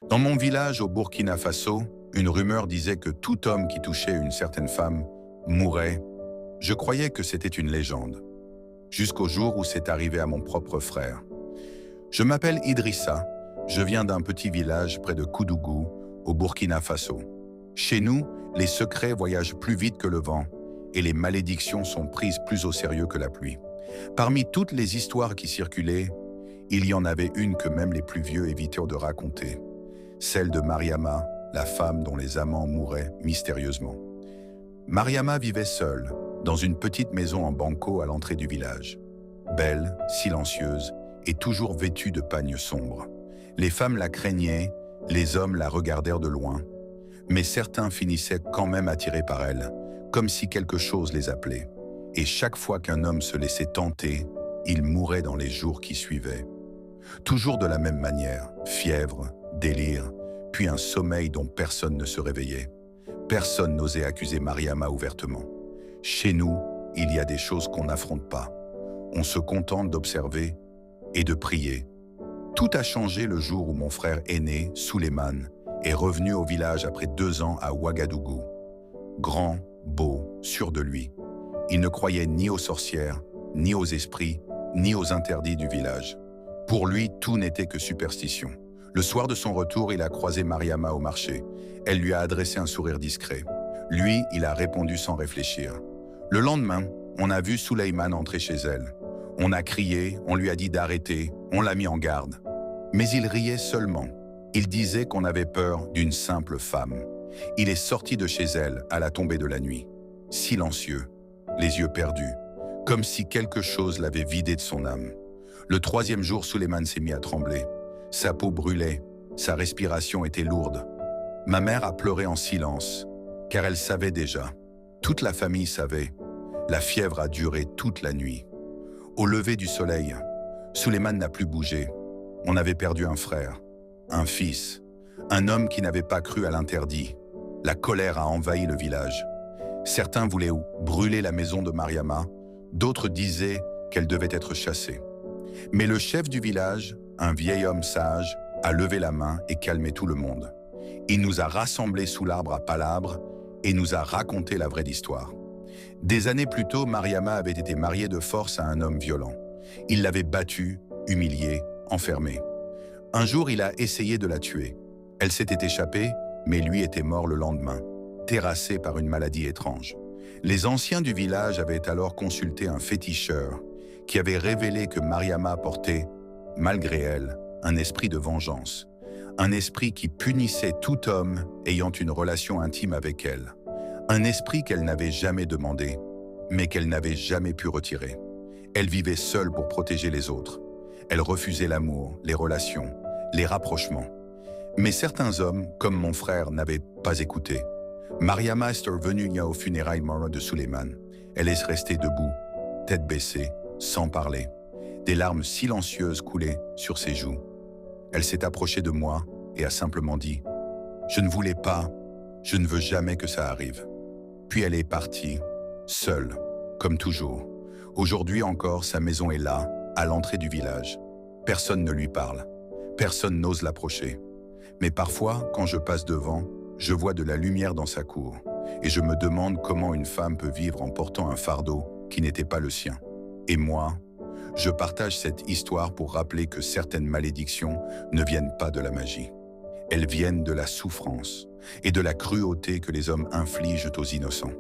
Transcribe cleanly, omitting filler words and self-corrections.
Dans mon village au Burkina Faso, une rumeur disait que tout homme qui touchait une certaine femme mourait. Je croyais que c'était une légende, jusqu'au jour où c'est arrivé à mon propre frère. Je m'appelle Idrissa, je viens d'un petit village près de Koudougou, au Burkina Faso. Chez nous, les secrets voyagent plus vite que le vent et les malédictions sont prises plus au sérieux que la pluie. Parmi toutes les histoires qui circulaient, il y en avait une que même les plus vieux évitèrent de raconter, celle de Mariama, la femme dont les amants mouraient mystérieusement. Mariama vivait seule, dans une petite maison en banco à l'entrée du village. Belle, silencieuse et toujours vêtue de pagnes sombres. Les femmes la craignaient, les hommes la regardèrent de loin. Mais certains finissaient quand même attirés par elle, comme si quelque chose les appelait. Et chaque fois qu'un homme se laissait tenter, il mourait dans les jours qui suivaient. Toujours de la même manière, fièvre, délire, puis un sommeil dont personne ne se réveillait. Personne n'osait accuser Mariama ouvertement. Chez nous, il y a des choses qu'on n'affronte pas. On se contente d'observer et de prier. Tout a changé le jour où mon frère aîné, Souleymane, est revenu au village après 2 ans à Ouagadougou. Grand, beau, sûr de lui. Il ne croyait ni aux sorcières, ni aux esprits, ni aux interdits du village. Pour lui, tout n'était que superstition. Le soir de son retour, il a croisé Mariama au marché. Elle lui a adressé un sourire discret. Lui, il a répondu sans réfléchir. Le lendemain, on a vu Souleymane entrer chez elle. On a crié, on lui a dit d'arrêter, on l'a mis en garde. Mais il riait seulement. Il disait qu'on avait peur d'une simple femme. Il est sorti de chez elle à la tombée de la nuit. Silencieux, les yeux perdus, comme si quelque chose l'avait vidé de son âme. Le 3e jour, Souleymane s'est mis à trembler. Sa peau brûlait, sa respiration était lourde. Ma mère a pleuré en silence, car elle savait déjà. Toute la famille savait. La fièvre a duré toute la nuit. Au lever du soleil, Souleymane n'a plus bougé. On avait perdu un frère, un fils, un homme qui n'avait pas cru à l'interdit. La colère a envahi le village. Certains voulaient brûler la maison de Mariama, d'autres disaient qu'elle devait être chassée. Mais le chef du village, un vieil homme sage, a levé la main et calmé tout le monde. Il nous a rassemblés sous l'arbre à Palabre et nous a raconté la vraie histoire. Des années plus tôt, Mariama avait été mariée de force à un homme violent. Il l'avait battue, humiliée, enfermée. Un jour, il a essayé de la tuer. Elle s'était échappée, mais lui était mort le lendemain, terrassé par une maladie étrange. Les anciens du village avaient alors consulté un féticheur qui avait révélé que Mariama portait, malgré elle, un esprit de vengeance. Un esprit qui punissait tout homme ayant une relation intime avec elle. Un esprit qu'elle n'avait jamais demandé, mais qu'elle n'avait jamais pu retirer. Elle vivait seule pour protéger les autres. Elle refusait l'amour, les relations, les rapprochements. Mais certains hommes, comme mon frère, n'avaient pas écouté. Mariama est revenue aux funérailles de Souleymane. Elle est restée debout, tête baissée, sans parler. Des larmes silencieuses coulaient sur ses joues. Elle s'est approchée de moi et a simplement dit « Je ne voulais pas, je ne veux jamais que ça arrive ». Puis elle est partie, seule, comme toujours. Aujourd'hui encore, sa maison est là, à l'entrée du village. Personne ne lui parle, personne n'ose l'approcher. Mais parfois, quand je passe devant, je vois de la lumière dans sa cour. Et je me demande comment une femme peut vivre en portant un fardeau qui n'était pas le sien. Et moi, je partage cette histoire pour rappeler que certaines malédictions ne viennent pas de la magie. Elles viennent de la souffrance et de la cruauté que les hommes infligent aux innocents.